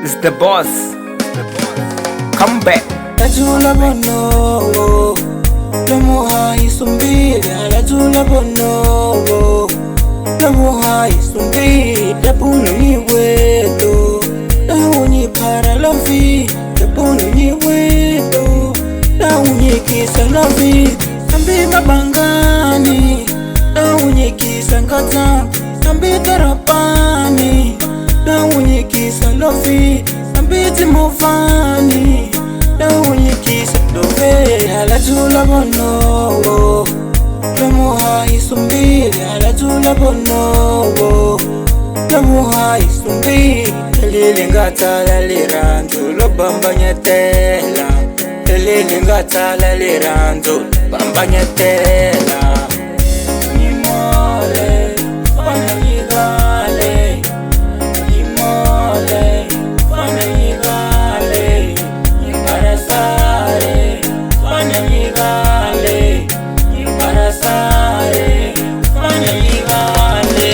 It's the boss. Come back. Lajula bono, lamuha isumbili. Lajula bono, lamuha isumbili. Labuno ni wedo, launi para lavi. Labuno ni wedo, launi kisa lavi. Sambi mabangani, launi kisa ngata. Sambi tarapani, launi kisa lavi. Sambi timofani, launi kisa love. Lajula bono, lamuha isumbili. Lajula bono, lamuha isumbili. Lili ngata laliranzo lo bambanyetela. Lili ngata laliranzo bambanyetela. Nimole fana yigale, nimole fana yigale. Niparasare fana yigale, niparasare fana yigale.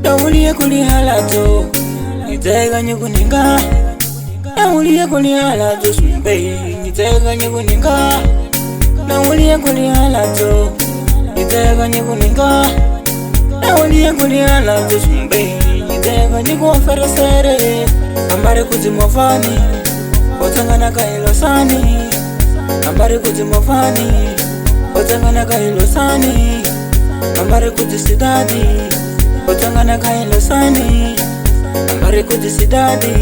Nauliye kuli halato, nitega nyukuninga. Nauliye kuli halato, sumbe, nitega nyukuninga. Nauliye kuli halato, nitega nyukuninga. Nauliye kuli halato, sumbe, nitega nyukuferesere. Ambare kuzimofani, otangana kailosani. Ambare kuzimofani, otangana kailosani. Ambare kuzisidadi, otangana kailosani. Ambare kuzisidadi,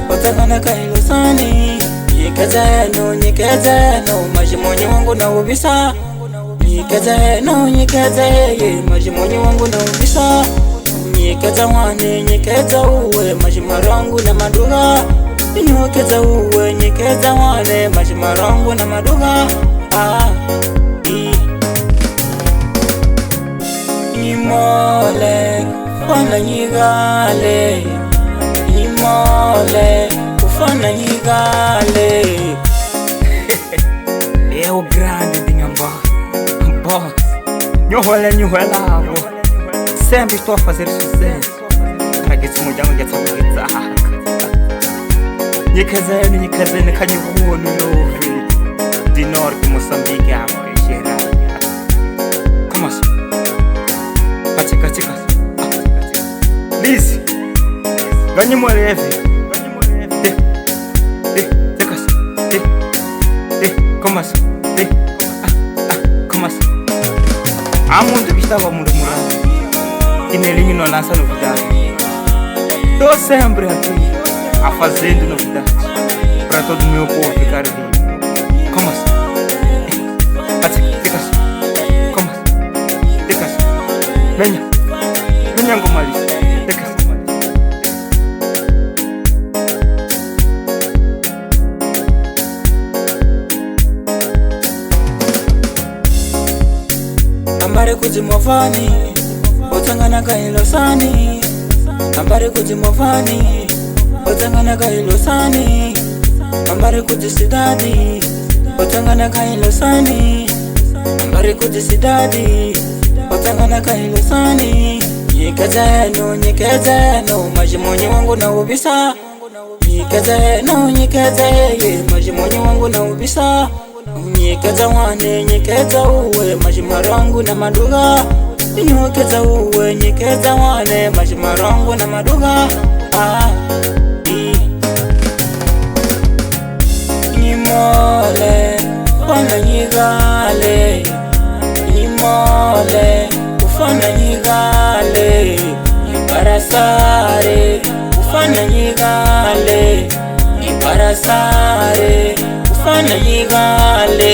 otangana kailosani. Nyikazeno, nyikazeno, majimonyi wangu na ubisa. Nyikazeno, nyikazeno, majimonyi wangu na ubisa. Nyikaza wane, nyikaza uwe, majimarangu na maduga. Nyikaza uwe, nyikaza wane, majimarangu na maduga. Nimole fana yigale, nimole ufana yigale. Eu grande dinhamba. Boss. Nyohela avo. Sempre estou a fazer sucesso. Para que esse mudão já sabe que tá. Nyikazeni kanyuguo nulovi. De norte Moçambique a Geral. Como assim? Katika. Liz. Ganhe moreve. Como assim? Como assim? Há muito que estava murmurando e nelinho não lança novidade. Tô sempre aqui a fazendo novidades para todo o meu povo ficar bem. Como assim? Fica assim. Como assim? Fica assim. Venha ngoma Liz. Fica assim. Ambare kuzimofani, otangana kailosani. Ambare kuzimofani, otangana kailosani. Ambare kuzisidadi, otangana kailosani. Ambare kuzisidadi, otangana kailosani. Nyikazeno, nyikazeno, majimonyi wangu na ubisa. Nyikazeno, nyikazeno, majimonyi wangu na ubisa. Nyikaza wane, nyikaza uwe, majimarangu na maduga. Nyikaza uwe, nyikaza wane, majimarangu na maduga. Nimole fana yigale, nimole ufana yigale. Niparasare ufana yigale, niparasare ufana yigale.